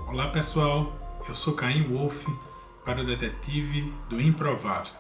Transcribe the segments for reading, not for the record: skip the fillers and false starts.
Olá pessoal, eu sou Caim Wolf para o Detetive do Improvável.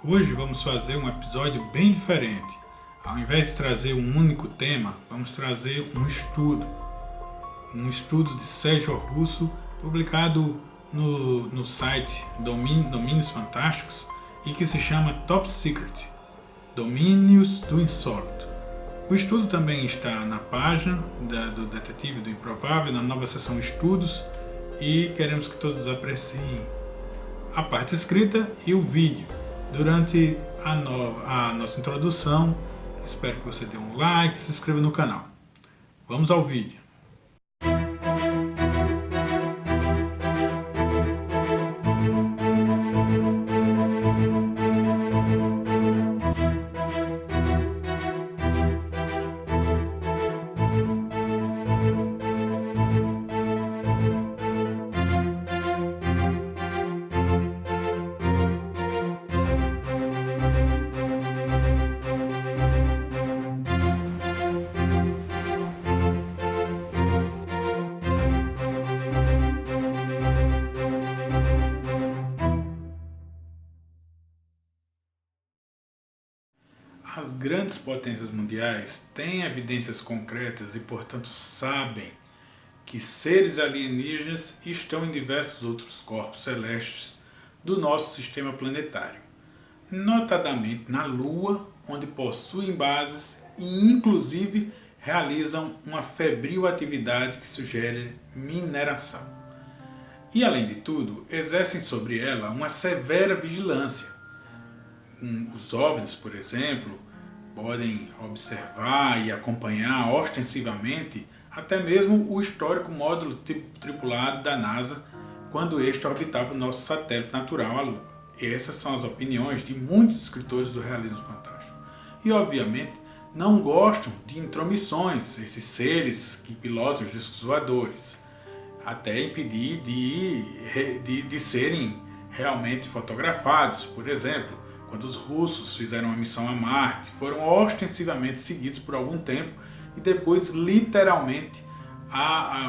Hoje vamos fazer um episódio bem diferente. Ao invés de trazer um único tema, vamos trazer um estudo de Sérgio Russo, publicado no site Domínios Fantásticos e que se chama Top Secret, Domínios do Insólito. O estudo também está na página do Detetive do Improvável, na nova seção Estudos, e queremos que todos apreciem a parte escrita e o vídeo. Durante a nossa introdução, espero que você dê um like, se inscreva no canal. Vamos ao vídeo. As grandes potências mundiais têm evidências concretas e, portanto, sabem que seres alienígenas estão em diversos outros corpos celestes do nosso sistema planetário, notadamente na Lua, onde possuem bases e, inclusive, realizam uma febril atividade que sugere mineração. E, além de tudo, exercem sobre ela uma severa vigilância. Os OVNIs, por exemplo, podem observar e acompanhar ostensivamente até mesmo o histórico módulo tripulado da NASA quando este orbitava o nosso satélite natural, a Lua. E essas são as opiniões de muitos escritores do realismo fantástico. E, obviamente, não gostam de intromissões, esses seres que pilotam os discos voadores, até impedir de serem realmente fotografados. Por exemplo, quando os russos fizeram uma missão a Marte, foram ostensivamente seguidos por algum tempo e depois, literalmente,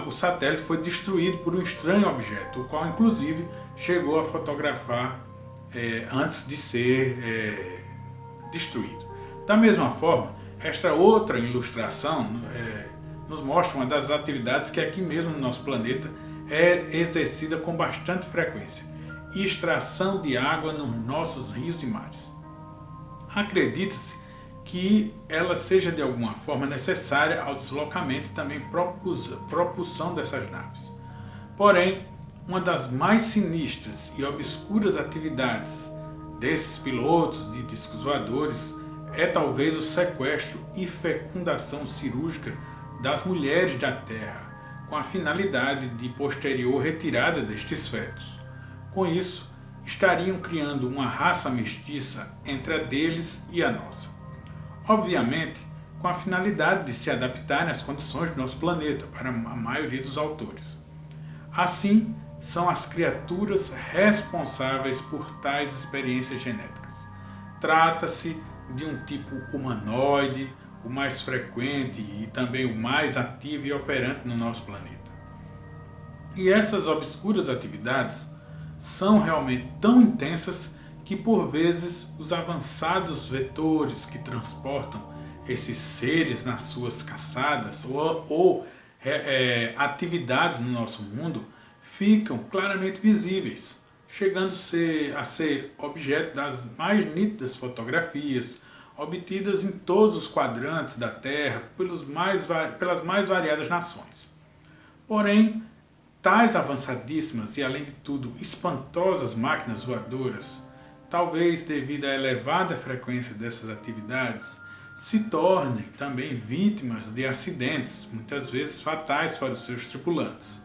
o satélite foi destruído por um estranho objeto, o qual, inclusive, chegou a fotografar antes de ser destruído. Da mesma forma, esta outra ilustração nos mostra uma das atividades que aqui mesmo no nosso planeta é exercida com bastante frequência: extração de água nos nossos rios e mares. Acredita-se que ela seja de alguma forma necessária ao deslocamento e também propulsão dessas naves. Porém, uma das mais sinistras e obscuras atividades desses pilotos de discos voadores é talvez o sequestro e fecundação cirúrgica das mulheres da Terra, com a finalidade de posterior retirada destes fetos. Com isso, estariam criando uma raça mestiça entre a deles e a nossa. Obviamente, com a finalidade de se adaptarem às condições do nosso planeta, para a maioria dos autores. Assim, são as criaturas responsáveis por tais experiências genéticas. Trata-se de um tipo humanoide, o mais frequente e também o mais ativo e operante no nosso planeta. E essas obscuras atividades são realmente tão intensas que, por vezes, os avançados vetores que transportam esses seres nas suas caçadas ou atividades no nosso mundo ficam claramente visíveis, chegando a ser objeto das mais nítidas fotografias obtidas em todos os quadrantes da Terra pelas mais variadas nações. Porém, tais avançadíssimas e, além de tudo, espantosas máquinas voadoras, talvez devido à elevada frequência dessas atividades, se tornem também vítimas de acidentes, muitas vezes fatais para os seus tripulantes.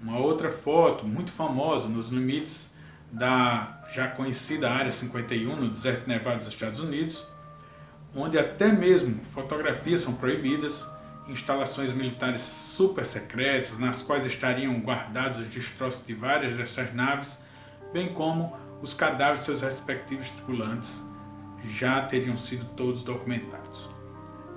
Uma outra foto muito famosa nos limites da já conhecida Área 51, no deserto nevado dos Estados Unidos, onde até mesmo fotografias são proibidas, instalações militares super secretas, nas quais estariam guardados os destroços de várias dessas naves, bem como os cadáveres de seus respectivos tripulantes, já teriam sido todos documentados.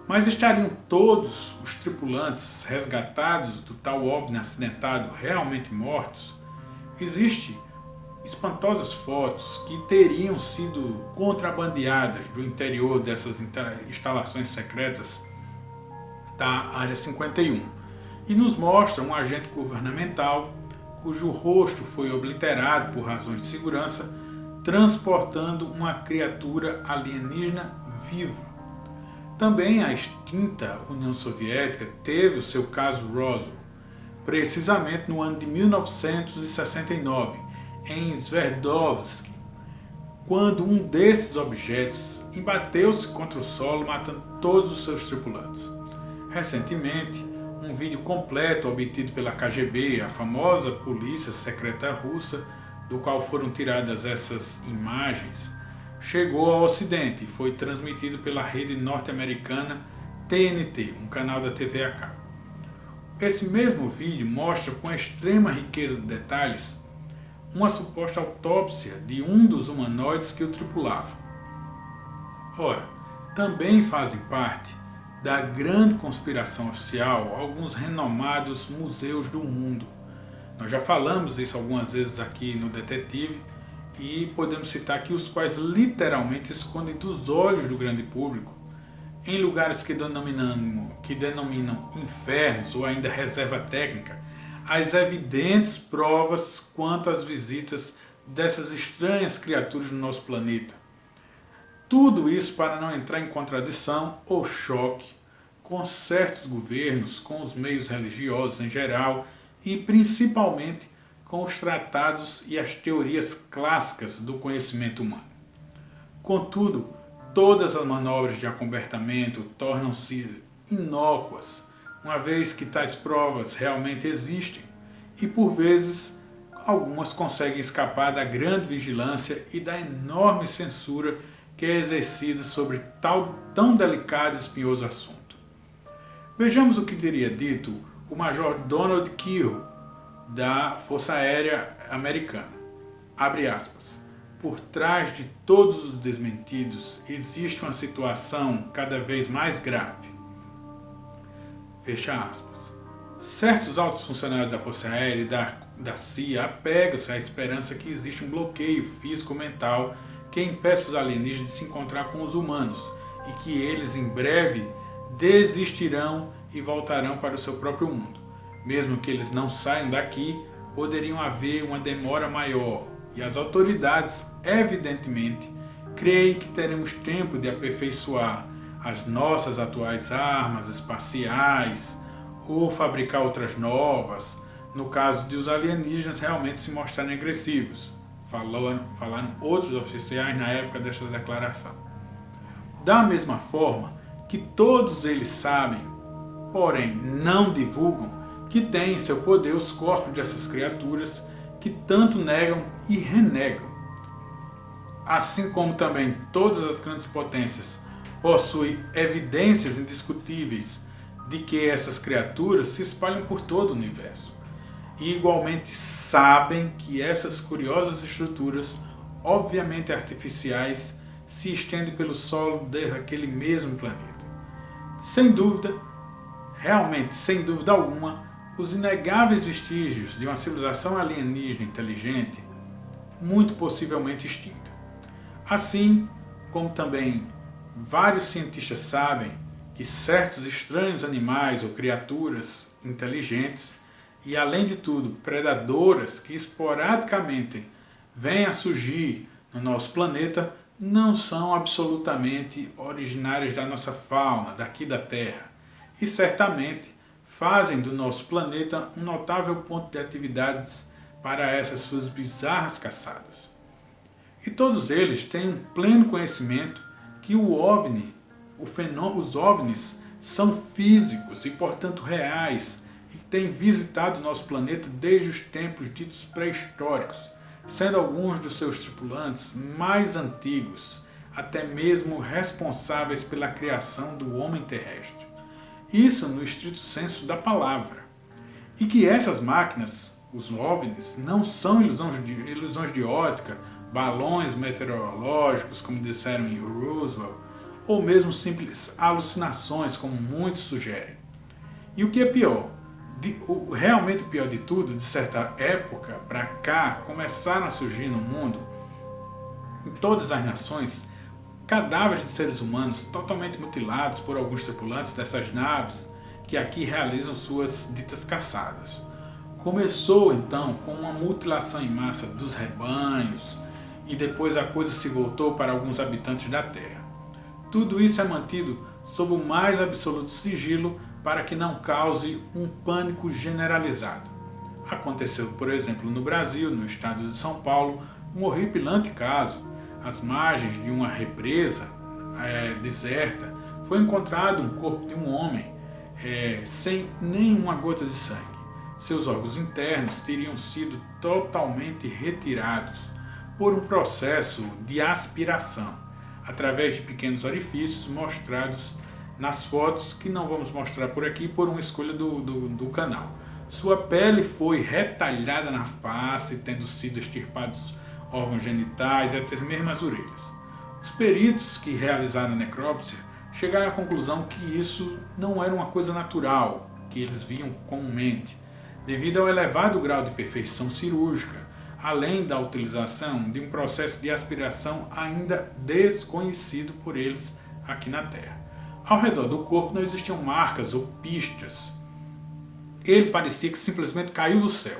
Mas estariam todos os tripulantes resgatados do tal OVNI acidentado realmente mortos? Existem espantosas fotos que teriam sido contrabandeadas do interior dessas instalações secretas da Área 51 e nos mostra um agente governamental cujo rosto foi obliterado por razões de segurança, transportando uma criatura alienígena viva. Também a extinta União Soviética teve o seu caso Roswell, precisamente no ano de 1969, em Sverdlovsk, quando um desses objetos embateu-se contra o solo, matando todos os seus tripulantes. Recentemente, um vídeo completo obtido pela KGB, a famosa polícia secreta russa, do qual foram tiradas essas imagens, chegou ao Ocidente e foi transmitido pela rede norte-americana TNT, um canal da TV a cabo. Esse mesmo vídeo mostra com extrema riqueza de detalhes uma suposta autópsia de um dos humanoides que o tripulava. Ora, também fazem parte da grande conspiração oficial alguns renomados museus do mundo. Nós já falamos isso algumas vezes aqui no Detetive e podemos citar aqui os quais literalmente escondem dos olhos do grande público, em lugares que denominam infernos ou ainda reserva técnica, as evidentes provas quanto às visitas dessas estranhas criaturas no nosso planeta. Tudo isso para não entrar em contradição ou choque com certos governos, com os meios religiosos em geral e principalmente com os tratados e as teorias clássicas do conhecimento humano. Contudo, todas as manobras de acobertamento tornam-se inócuas, uma vez que tais provas realmente existem e por vezes algumas conseguem escapar da grande vigilância e da enorme censura que é exercida sobre tão delicado e espinhoso assunto. Vejamos o que teria dito o Major Donald Keel, da Força Aérea Americana. Abre aspas. Por trás de todos os desmentidos existe uma situação cada vez mais grave. Fecha aspas. Certos altos funcionários da Força Aérea e da CIA apegam-se à esperança que existe um bloqueio físico-mental que impeça os alienígenas de se encontrar com os humanos e que eles em breve desistirão e voltarão para o seu próprio mundo. Mesmo que eles não saiam daqui, poderiam haver uma demora maior e as autoridades, evidentemente, creem que teremos tempo de aperfeiçoar as nossas atuais armas espaciais ou fabricar outras novas, no caso de os alienígenas realmente se mostrarem agressivos. Falaram outros oficiais na época desta declaração. Da mesma forma que todos eles sabem, porém não divulgam, que têm em seu poder os corpos dessas criaturas que tanto negam e renegam. Assim como também todas as grandes potências possuem evidências indiscutíveis de que essas criaturas se espalham por todo o universo. E igualmente sabem que essas curiosas estruturas, obviamente artificiais, se estendem pelo solo daquele mesmo planeta. Sem dúvida, realmente sem dúvida alguma, os inegáveis vestígios de uma civilização alienígena inteligente, muito possivelmente extinta. Assim como também vários cientistas sabem que certos estranhos animais ou criaturas inteligentes e, além de tudo, predadoras que esporadicamente vêm a surgir no nosso planeta não são absolutamente originárias da nossa fauna, daqui da Terra, e certamente fazem do nosso planeta um notável ponto de atividades para essas suas bizarras caçadas. E todos eles têm um pleno conhecimento que os OVNIs são físicos e, portanto, reais e que têm visitado o nosso planeta desde os tempos ditos pré-históricos, sendo alguns dos seus tripulantes mais antigos, até mesmo responsáveis pela criação do homem terrestre. Isso no estrito senso da palavra. E que essas máquinas, os OVNIs, não são ilusões de ótica, balões meteorológicos, como disseram em Roswell, ou mesmo simples alucinações, como muitos sugerem. E o que é pior? Realmente o pior de tudo, de certa época para cá, começaram a surgir no mundo, em todas as nações, cadáveres de seres humanos totalmente mutilados por alguns tripulantes dessas naves que aqui realizam suas ditas caçadas. Começou então com uma mutilação em massa dos rebanhos e depois a coisa se voltou para alguns habitantes da Terra. Tudo isso é mantido sob o mais absoluto sigilo para que não cause um pânico generalizado. Aconteceu, por exemplo, no Brasil, no estado de São Paulo, um horripilante caso. Às margens de uma represa deserta, foi encontrado um corpo de um homem sem nenhuma gota de sangue. Seus órgãos internos teriam sido totalmente retirados por um processo de aspiração, através de pequenos orifícios mostrados nas fotos, que não vamos mostrar por aqui por uma escolha do canal. Sua pele foi retalhada na face, tendo sido extirpados órgãos genitais e até mesmo as orelhas. Os peritos que realizaram a necrópsia chegaram à conclusão que isso não era uma coisa natural, que eles viam comumente, devido ao elevado grau de perfeição cirúrgica, além da utilização de um processo de aspiração ainda desconhecido por eles aqui na Terra. Ao redor do corpo não existiam marcas ou pistas. Ele parecia que simplesmente caiu do céu.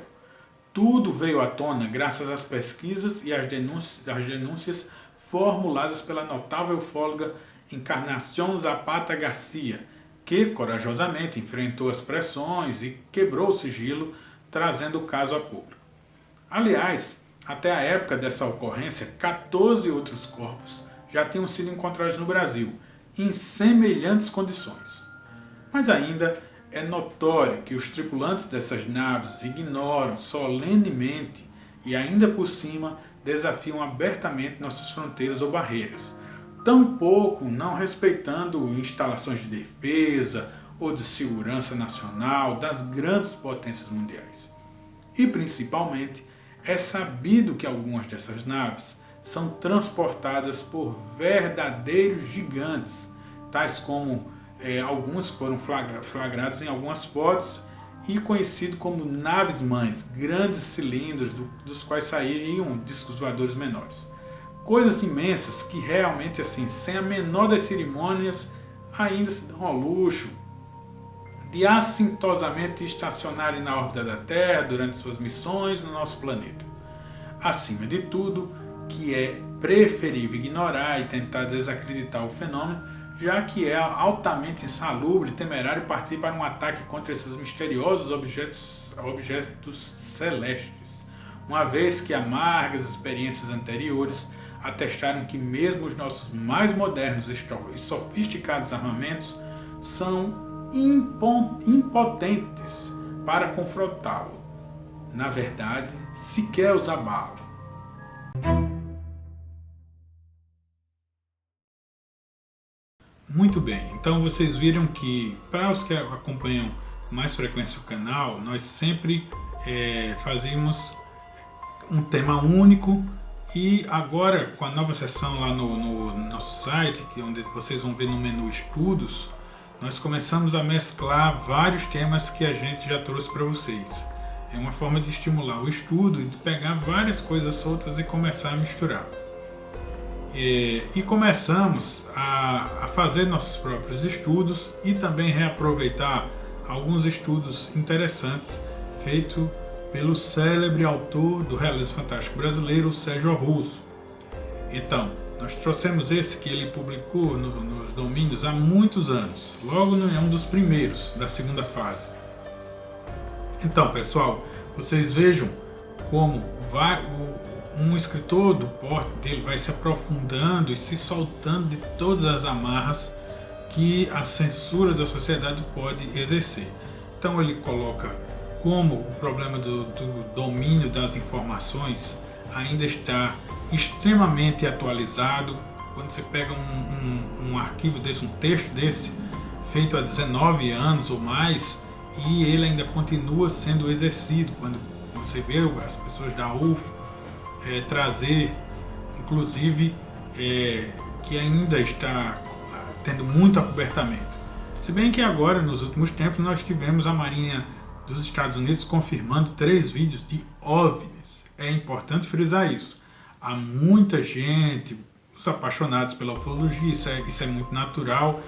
Tudo veio à tona graças às pesquisas e às denúncias formuladas pela notável ufóloga Encarnación Zapata Garcia, que corajosamente enfrentou as pressões e quebrou o sigilo, trazendo o caso a público. Aliás, até a época dessa ocorrência, 14 outros corpos já tinham sido encontrados no Brasil, em semelhantes condições. Mas ainda é notório que os tripulantes dessas naves ignoram solenemente e ainda por cima desafiam abertamente nossas fronteiras ou barreiras, tampouco não respeitando instalações de defesa ou de segurança nacional das grandes potências mundiais. E principalmente é sabido que algumas dessas naves são transportadas por verdadeiros gigantes, tais como alguns foram flagrados em algumas fotos e conhecido como naves-mães, grandes cilindros dos quais sairiam discos voadores menores. Coisas imensas que realmente, assim, sem a menor das cerimônias, ainda se dão ao luxo de assintosamente estacionarem na órbita da Terra durante suas missões no nosso planeta. Acima de tudo, que é preferível ignorar e tentar desacreditar o fenômeno, já que é altamente insalubre e temerário partir para um ataque contra esses misteriosos objetos celestes, uma vez que amargas experiências anteriores atestaram que mesmo os nossos mais modernos e sofisticados armamentos são impotentes para confrontá-lo. Na verdade, sequer os abalam. Muito bem, então vocês viram que, para os que acompanham com mais frequência o canal, nós sempre fazíamos um tema único, e agora com a nova seção lá no nosso site, onde vocês vão ver no menu Estudos, nós começamos a mesclar vários temas que a gente já trouxe para vocês. É uma forma de estimular o estudo e de pegar várias coisas soltas e começar a misturar. E começamos a fazer nossos próprios estudos e também reaproveitar alguns estudos interessantes feitos pelo célebre autor do realismo fantástico brasileiro, Sérgio Russo. Então, nós trouxemos esse que ele publicou nos domínios há muitos anos, logo é um dos primeiros da segunda fase. Então, pessoal, vocês vejam como um escritor do porte dele vai se aprofundando e se soltando de todas as amarras que a censura da sociedade pode exercer. Então ele coloca como o problema do domínio das informações ainda está extremamente atualizado. Quando você pega um arquivo desse, um texto desse, feito há 19 anos ou mais, e ele ainda continua sendo exercido. Quando você vê as pessoas da UFO trazer, inclusive, que ainda está tendo muito acobertamento. Se bem que agora, nos últimos tempos, nós tivemos a Marinha dos Estados Unidos confirmando 3 vídeos de OVNIs. É importante frisar isso. Há muita gente, os apaixonados pela ufologia, isso é muito natural,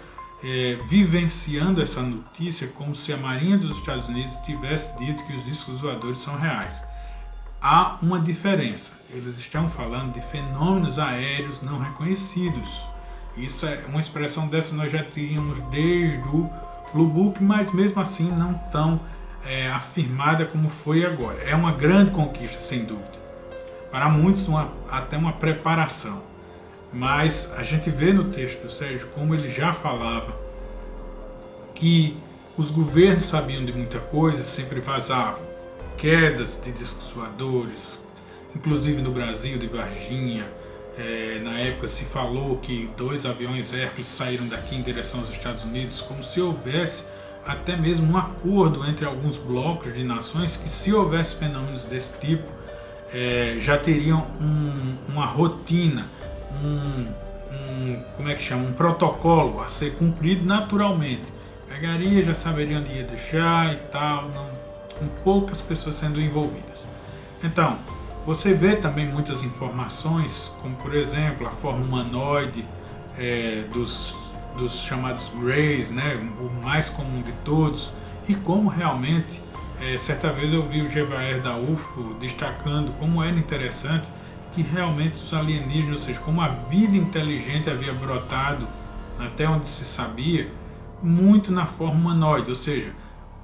vivenciando essa notícia como se a Marinha dos Estados Unidos tivesse dito que os discos voadores são reais. Há uma diferença. Eles estão falando de fenômenos aéreos não reconhecidos. Isso é uma expressão dessa nós já tínhamos desde o Blue Book, mas mesmo assim não tão afirmada como foi agora. É uma grande conquista, sem dúvida. Para muitos, até uma preparação. Mas a gente vê no texto do Sérgio como ele já falava que os governos sabiam de muita coisa, sempre vazavam quedas de discos voadores, inclusive no Brasil, de Varginha. Na época se falou que 2 aviões Hércules saíram daqui em direção aos Estados Unidos, como se houvesse até mesmo um acordo entre alguns blocos de nações que, se houvesse fenômenos desse tipo, já teriam uma rotina, um protocolo a ser cumprido naturalmente. Pegaria, já saberia onde ia deixar e tal, com poucas pessoas sendo envolvidas. Então, você vê também muitas informações, como por exemplo a forma humanoide dos chamados Greys, né, o mais comum de todos, e como realmente, certa vez eu vi o Gevaer da UFO destacando como era interessante que realmente os alienígenas, ou seja, como a vida inteligente havia brotado até onde se sabia, muito na forma humanoide, ou seja,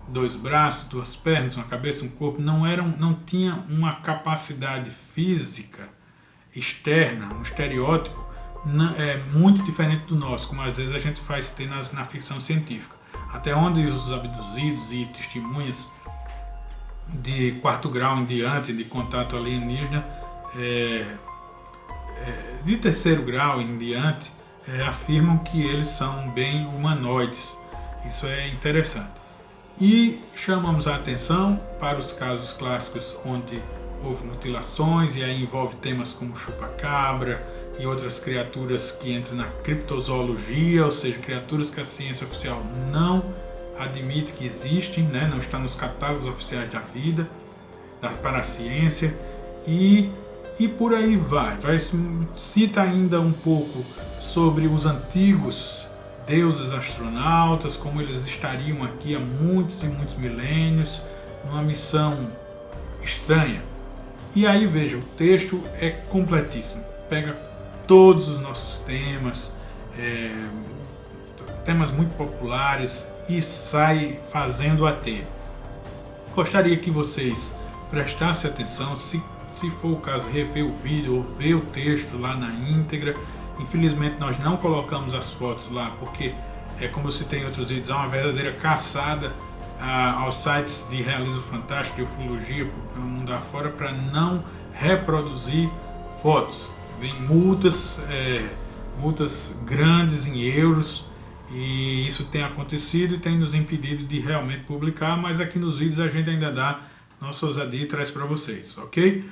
2 braços, 2 pernas, uma cabeça, um corpo, não tinha uma capacidade física externa, um estereótipo muito diferente do nosso, como às vezes a gente faz ter na ficção científica. Até onde os abduzidos e testemunhas de 4º grau em diante de contato alienígena, de 3º grau em diante, afirmam que eles são bem humanoides. Isso é interessante. E chamamos a atenção para os casos clássicos onde houve mutilações, e aí envolve temas como chupacabra e outras criaturas que entram na criptozoologia, ou seja, criaturas que a ciência oficial não admite que existem, né? Não está nos catálogos oficiais da vida, para a ciência, e por aí vai. Cita ainda um pouco sobre os antigos deuses astronautas, como eles estariam aqui há muitos e muitos milênios, numa missão estranha. E aí veja, o texto é completíssimo, pega todos os nossos temas, temas muito populares, e sai fazendo a ter. Gostaria que vocês prestassem atenção, se for o caso, rever o vídeo ou ver o texto lá na íntegra. Infelizmente nós não colocamos as fotos lá, porque, como eu citei em outros vídeos, há uma verdadeira caçada aos sites de realismo fantástico, de ufologia pelo mundo afora, para não reproduzir fotos. Vem multas grandes em euros, e isso tem acontecido e tem nos impedido de realmente publicar, mas aqui nos vídeos a gente ainda dá nossa ousadia e traz para vocês, ok?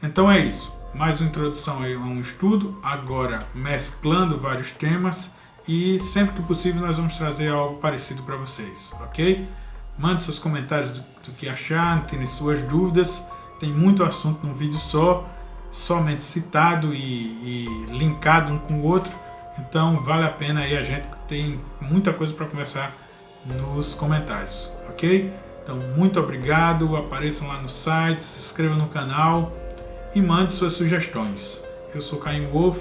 Então é isso. Mais uma introdução a um estudo, agora mesclando vários temas, e sempre que possível nós vamos trazer algo parecido para vocês, ok? Mande seus comentários do que achar, tem suas dúvidas, tem muito assunto num vídeo só, somente citado e linkado um com o outro, então vale a pena aí, a gente tem muita coisa para conversar nos comentários, ok? Então muito obrigado, apareçam lá no site, se inscrevam no canal e mande suas sugestões. Eu sou Caim Wolf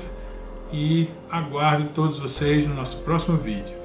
e aguardo todos vocês no nosso próximo vídeo.